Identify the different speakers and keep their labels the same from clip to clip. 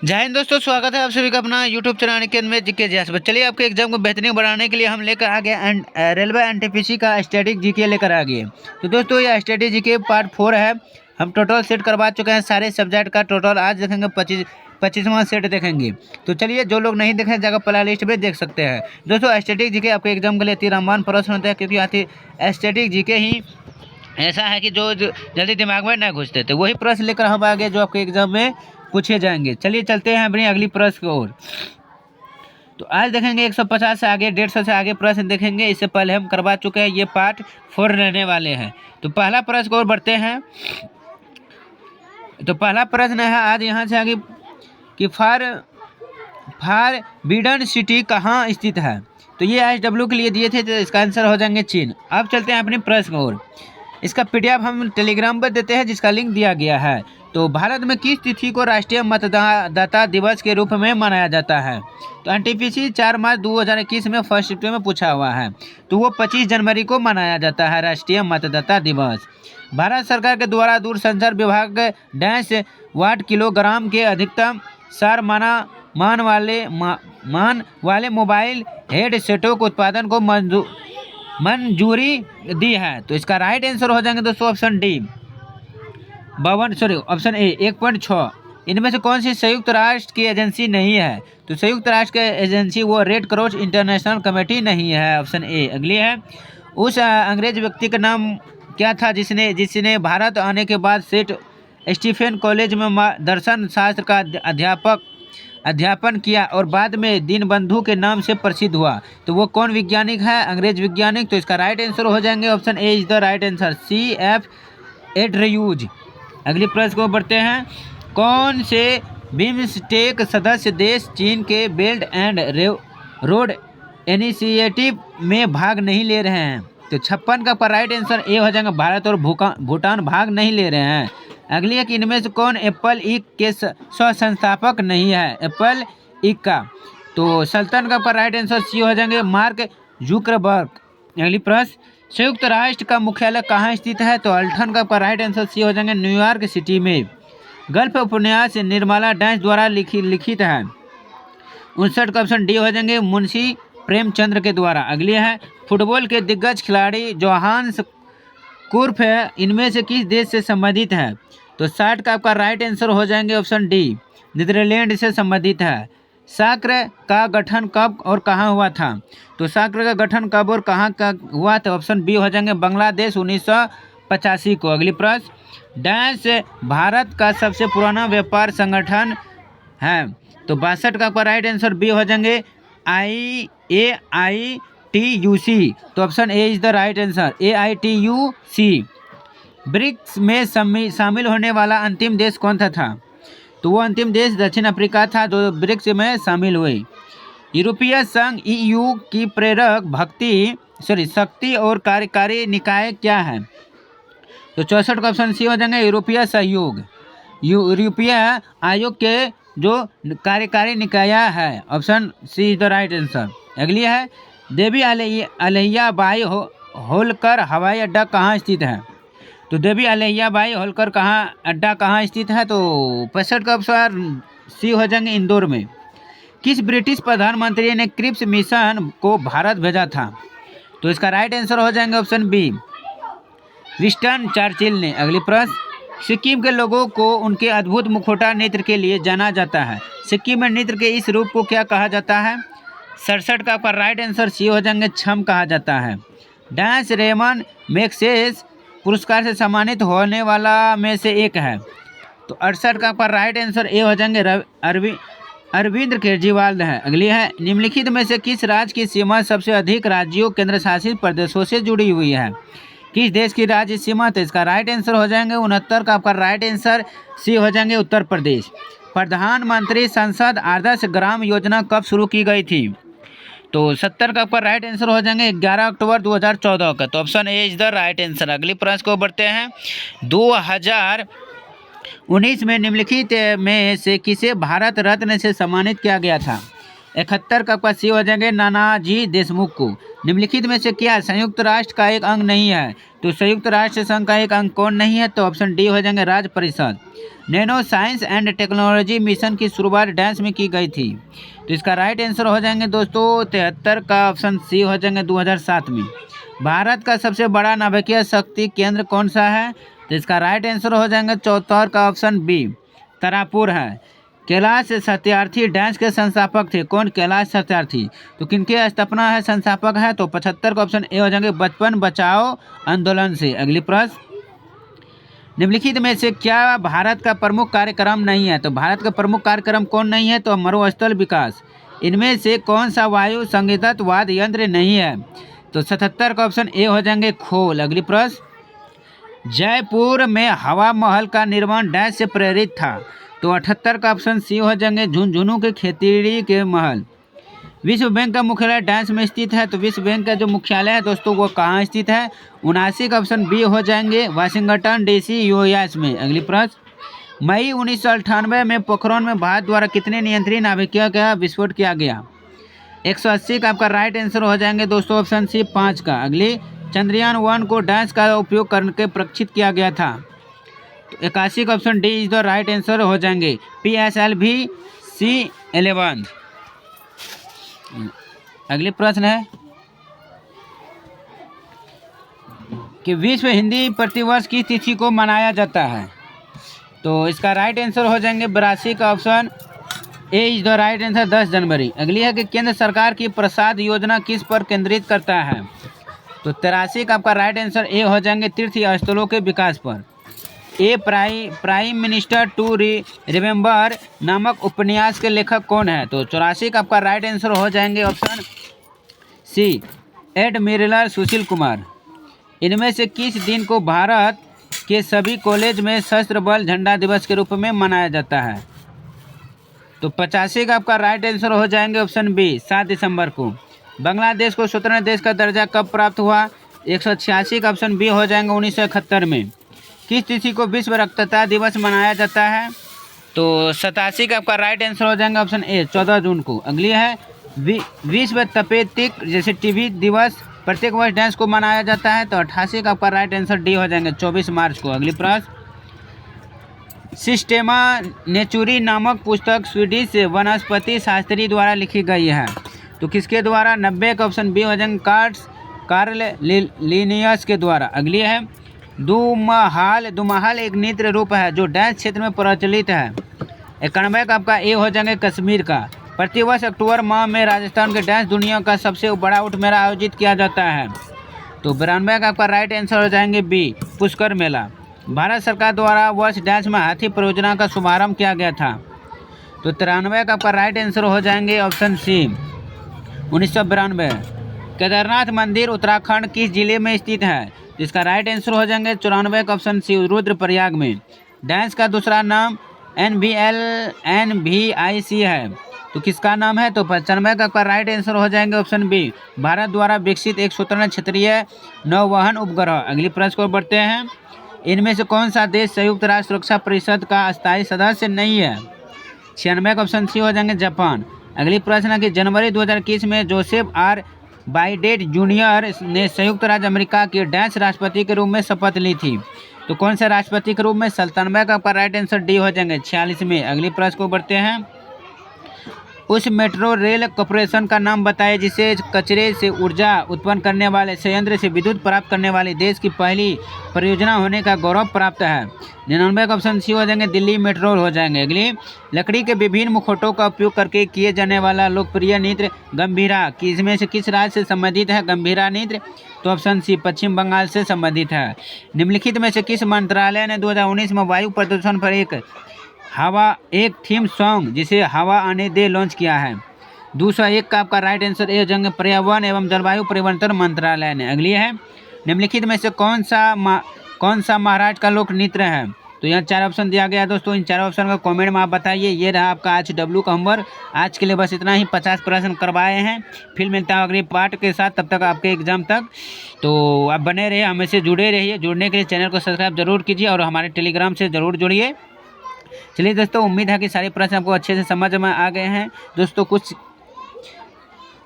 Speaker 1: जय हिंद दोस्तों, स्वागत है आप सभी का अपना यूट्यूब चैनल अनिकेत में जीके जियास पर। चलिए आपके एग्जाम को बेहतरीन बनाने के लिए हम लेकर आ गए रेलवे एनटीपीसी का स्टैटिक जीके लेकर आ गए। तो दोस्तों ये स्टैटिक जीके पार्ट 4 है। हम टोटल सेट करवा चुके हैं सारे सब्जेक्ट का। टोटल आज देखेंगे 25वां सेट देखेंगे। तो चलिए जो लोग नहीं देखें जगह प्ले लिस्ट में देख सकते हैं। दोस्तों स्टैटिक जीके आपके एग्जाम के लिए अति रामबान प्रश्न होता है, क्योंकि आती स्टैटिक जीके ही ऐसा है कि जो जल्दी दिमाग में न घुसते। तो वही प्रश्न लेकर हम आ गए जो आपके एग्जाम में पूछे जाएंगे। चलिए चलते हैं अपनी अगली प्रश्न की ओर। तो आज देखेंगे 150 से आगे 150 से आगे प्रश्न देखेंगे। इससे पहले हम करवा चुके हैं, ये पार्ट 4 रहने वाले हैं। तो पहला प्रश्न की ओर बढ़ते हैं। तो पहला प्रश्न है आज यहाँ से आगे कि फॉरबिडन सिटी कहाँ स्थित है। तो ये HW के लिए दिए थे, तो इसका आंसर हो जाएंगे चीन। अब चलते हैं अपने प्रश्न की ओर। इसका PDF हम टेलीग्राम पर देते हैं, जिसका लिंक दिया गया है। तो भारत में किस तिथि को राष्ट्रीय मतदाता दिवस के रूप में मनाया जाता है। तो एनटीपीसी 4 मार्च 2021 में फर्स्ट शिफ्ट में पूछा हुआ है। तो वो 25 जनवरी को मनाया जाता है राष्ट्रीय मतदाता दिवस। भारत सरकार के द्वारा दूरसंचार विभाग डैश वाट किलोग्राम के अधिकतम सार मान वाले मोबाइल हेडसेटों के उत्पादन को मंजूरी दी है। तो इसका राइट आंसर हो जाएंगे दोस्तों ऑप्शन डी ऑप्शन ए 1.6। इनमें से कौन सी संयुक्त राष्ट्र की एजेंसी नहीं है। तो संयुक्त राष्ट्र की एजेंसी वो रेड क्रॉस इंटरनेशनल कमेटी नहीं है, ऑप्शन ए। अगली है, उस अंग्रेज व्यक्ति का नाम क्या था जिसने भारत आने के बाद सेंट स्टीफेन कॉलेज में दर्शन शास्त्र का अध्यापन किया और बाद में दीनबंधु के नाम से प्रसिद्ध हुआ। तो वो कौन वैज्ञानिक है, अंग्रेज वैज्ञानिक। तो इसका राइट आंसर हो जाएंगे option A is the right answer, CF एड्रयूज। अगली प्रश्न को बढ़ते हैं। कौन से बिम्स्टेक सदस्य देश चीन के बेल्ट एंड रोड इनिशिएटिव में भाग नहीं ले रहे हैं। तो 56 का राइट आंसर ए हो जाएगा, भारत और भूटान भाग नहीं ले रहे हैं। अगली है कि इनमें से कौन एप्पल इंक के सह संस्थापक नहीं है, एप्पल इंक का। तो सल्तन का राइट आंसर सी हो जाएंगे, मार्क जुकरबर्ग। अगली प्रश्न, संयुक्त राष्ट्र का मुख्यालय कहाँ स्थित है। तो अल्ठन का राइट आंसर सी हो जाएंगे, न्यूयॉर्क सिटी में। गल्फ उपन्यास निर्मला डैश द्वारा लिखित है। 59 का ऑप्शन डी हो जाएंगे, मुंशी प्रेमचंद्र के द्वारा। अगली है, फुटबॉल के दिग्गज खिलाड़ी जोहान्स कुर्फ है इनमें से किस देश से संबंधित है। तो 60 का आपका राइट आंसर हो जाएंगे ऑप्शन डी, नीदरलैंड से संबंधित है। साक्र का गठन कब और कहाँ हुआ था। तो साक्र का गठन कब और कहाँ का हुआ था, ऑप्शन बी हो जाएंगे, बांग्लादेश 1985 को। अगली प्रश्न, डैश भारत का सबसे पुराना व्यापार संगठन है। तो 62 का राइट आंसर बी हो जाएंगे, AITUC। तो option A is the right answer, AITUC। BRICS में शामिल होने वाला अंतिम देश कौन सा था। तो वो अंतिम देश दक्षिण अफ्रीका था जो ब्रिक्स में शामिल हुए। यूरोपीय संघ EU की प्रेरक शक्ति और कार्यकारी निकाय क्या है। तो 64 का ऑप्शन सी हो जाएंगे, यूरोपीय सहयोग। यूरोपीय आयोग के जो कार्यकारी निकाय है, option C is the right answer. अगली है, देवी अहिल्याबाई होलकर हवाई अड्डा कहाँ स्थित है। तो देवी अहिल्याबाई होलकर अड्डा कहाँ स्थित है। तो 65 का ऑप्शन सी हो जाएंगे, इंदौर में। किस ब्रिटिश प्रधानमंत्री ने क्रिप्स मिशन को भारत भेजा था। तो इसका राइट आंसर हो जाएंगे ऑप्शन बी, विंस्टन चर्चिल ने। अगली प्रश्न, सिक्किम के लोगों को उनके अद्भुत मुखौटा नृत्य के लिए जाना जाता है। सिक्किम में नृत्य के इस रूप को क्या कहा जाता है। 67 का आपका राइट आंसर सी हो जाएंगे, छम कहा जाता है। डैश रेमन मैग्सेसे पुरस्कार से सम्मानित होने वाला में से एक है। तो 68 का आपका राइट आंसर ए हो जाएंगे, अरविंद केजरीवाल है। अगली है, निम्नलिखित में से किस राज्य की सीमा सबसे अधिक राज्यों केंद्र शासित प्रदेशों से जुड़ी हुई है। किस देश की राज्य सीमा। तो इसका राइट आंसर हो जाएंगे 69 का आपका राइट आंसर सी हो जाएंगे, उत्तर प्रदेश। प्रधानमंत्री संसद आदर्श ग्राम योजना कब शुरू की गई थी। तो 70 का आपका राइट आंसर हो जाएंगे 11 अक्टूबर 2014 का। तो option A is the right answer. अगली प्रश्न को बढ़ते हैं। 2019 में निम्नलिखित में से किसे भारत रत्न से सम्मानित किया गया था। 71 का आपका सी हो जाएंगे, नानाजी देशमुख को। निम्नलिखित में से क्या संयुक्त राष्ट्र का एक अंग नहीं है? तो संयुक्त राष्ट्र संघ का एक अंग कौन नहीं है? तो ऑप्शन डी हो जाएंगे राज्य परिषद। Nano science and technology mission की शुरुआत डैश में की गई थी? तो इसका राइट आंसर हो जाएंगे दोस्तों 73 का ऑप्शन सी हो जाएंगे 2007 में। भारत का सबसे बड़ा नाभिकीय शक्ति केंद्र कौन सा है? तो इसका राइट आंसर हो जाएंगे 74 का ऑप्शन बी तारापुर है। कैलाश सत्यार्थी डैश के संस्थापक थे? कौन? कैलाश सत्यार्थी। तो किनके स्थापना है, संस्थापक है? तो 75 का ऑप्शन ए हो जाएंगे बचपन बचाओ आंदोलन से। अगली प्रश्न, निम्नलिखित में से क्या भारत का प्रमुख कार्यक्रम नहीं है? तो भारत का प्रमुख कार्यक्रम कौन नहीं है? तो मरुस्थल विकास। इनमें से कौन सा वायु संगीतत वाद्य यंत्र नहीं है? तो 77 का ऑप्शन ए हो जाएंगे खोल। अगली प्रश्न, जयपुर में हवा महल का निर्माण डैश से प्रेरित था? तो 78 का ऑप्शन सी हो जाएंगे झुंझुनू के खेतड़ी के महल। विश्व बैंक का मुख्यालय डैश में स्थित है? तो विश्व बैंक का जो मुख्यालय है दोस्तों वो कहाँ स्थित है? 79 का ऑप्शन बी हो जाएंगे वाशिंगटन डीसी यूएस में। अगली प्रश्न, मई 1998 में पोखरण में भारत द्वारा कितने नियंत्रित नाभिकीय का विस्फोट किया गया? 180 का आपका राइट आंसर हो जाएंगे दोस्तों ऑप्शन सी 5 का। अगली, चंद्रयान 1 को डैश का उपयोग करके प्रक्षिप्त किया गया था? तो 81 का option D is the right answer हो जाएंगे PSLV C11। अगले प्रश्न है कि विश्व हिंदी प्रतिवर्ष की तिथि को मनाया जाता है? तो इसका राइट आंसर हो जाएंगे 82 का option A is the right answer 10 जनवरी। अगली है कि केंद्र सरकार की प्रसाद योजना किस पर केंद्रित करता है? तो 83 का आपका राइट आंसर ए हो जाएंगे तीर्थ स्थलों के विकास पर। ए प्राइम मिनिस्टर टू रिमेंबर नामक उपन्यास के लेखक कौन है? तो 84 का आपका राइट आंसर हो जाएंगे option C admiral Sushil Kumar. इनमें से किस दिन को भारत के सभी कॉलेज में सशस्त्र बल झंडा दिवस के रूप में मनाया जाता है? तो 85 का आपका राइट आंसर हो जाएंगे ऑप्शन बी 7 दिसंबर को। बांग्लादेश को स्वतंत्र देश का दर्जा कब प्राप्त हुआ? 186 का ऑप्शन बी हो जाएंगे 1971 में। किस तिथि को विश्व रक्तदाता दिवस मनाया जाता है? तो 87 का आपका राइट आंसर हो जाएंगे ऑप्शन ए 14 जून को। अगली है विश्व तपेदिक जैसे टीबी दिवस प्रत्येक वर्ष डैश को मनाया जाता है? तो 88 का आपका राइट आंसर डी हो जाएंगे 24 मार्च को। अगली प्रश्न, सिस्टेमा नेचुरी नामक पुस्तक स्वीडिश वनस्पति शास्त्री द्वारा लिखी गई है? तो किसके द्वारा? 90 का ऑप्शन बी हो जाएंगे कार्ल लिनियस के द्वारा। अगली है दुमहाल एक नृत्य रूप है जो डैश क्षेत्र में प्रचलित है? 91 का आपका ए हो जाएंगे कश्मीर का। प्रतिवर्ष अक्टूबर माह में राजस्थान के डैश दुनिया का सबसे बड़ा ऊँट मेला आयोजित किया जाता है? तो 92 का आपका राइट आंसर हो जाएंगे बी पुष्कर मेला। भारत सरकार द्वारा वर्ष डैश में हाथी परियोजना का शुभारंभ किया गया था? तो 93 का आपका राइट आंसर हो जाएंगे ऑप्शन सी 1992। केदारनाथ मंदिर उत्तराखंड किस जिले में स्थित है? जिसका राइट आंसर हो जाएंगे 94 का ऑप्शन सी रुद्रप्रयाग में। डैश का दूसरा नाम NVIC है? तो किसका नाम है? तो 95 का आपका राइट आंसर हो जाएंगे ऑप्शन बी भारत द्वारा विकसित एक स्वतंत्र क्षेत्रीय नौवहन उपग्रह। अगली प्रश्न को बढ़ते हैं, इनमें से कौन सा देश संयुक्त राष्ट्र सुरक्षा परिषद का अस्थायी सदस्य नहीं है? 96 का ऑप्शन सी हो जाएंगे जापान। अगली प्रश्न है कि जनवरी 2021 में जोसेफ R बाइडेन जूनियर ने संयुक्त राज्य अमेरिका के डैश राष्ट्रपति के रूप में शपथ ली थी? तो कौन से राष्ट्रपति के रूप में? 97 का आपका राइट आंसर डी हो जाएंगे 46 में। अगली प्रश्न को बढ़ते हैं, उस मेट्रो रेल कॉरपोरेशन का नाम बताएं जिसे कचरे से ऊर्जा उत्पन्न करने वाले संयंत्र से विद्युत प्राप्त करने वाली देश की पहली परियोजना होने का गौरव प्राप्त है? 99 का ऑप्शन सी हो जाएंगे दिल्ली मेट्रो हो जाएंगे। अगली, लकड़ी के विभिन्न मुखौटों का उपयोग करके किए जाने वाला लोकप्रिय नृत्य गंभीरा इसमें से किस राज्य से संबंधित है? गंभीरा नृत्य? तो ऑप्शन सी पश्चिम बंगाल से संबंधित है। निम्नलिखित में से किस मंत्रालय ने 2019 में वायु प्रदूषण पर एक थीम सॉन्ग जिसे हवा आने दे लॉन्च किया है? 201 का आपका राइट आंसर ए हो जाएंगे पर्यावरण एवं जलवायु परिवर्तन मंत्रालय ने। अगली है, निम्नलिखित में से कौन सा महाराष्ट्र का लोक नृत्य है? तो यहाँ 4 ऑप्शन दिया गया है दोस्तों, इन 4 ऑप्शन का कमेंट में आप बताइए। ये रहा आपका आज डब्ल्यू का होमवर्क। आज के लिए बस इतना ही, 50 प्रश्न करवाए हैं। फिर मिलता है अगले पार्ट के साथ, तब तक आपके एग्जाम तक। तो आप बने रहिए, हमें से जुड़े रहिए। जुड़ने के लिए चैनल को सब्सक्राइब जरूर कीजिए और हमारे टेलीग्राम से ज़रूर जुड़िए। चलिए दोस्तों, उम्मीद है कि सारे प्रश्न आपको अच्छे से समझ में आ गए हैं। दोस्तों कुछ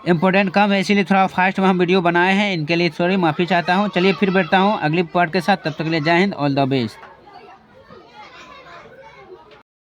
Speaker 1: इंपॉर्टेंट काम है, इसीलिए थोड़ा फास्ट में हम वीडियो बनाए हैं, इनके लिए सॉरी, माफ़ी चाहता हूँ। चलिए फिर बैठता हूँ अगली पार्ट के साथ, तब तक के लिए जय हिंद, ऑल द बेस्ट।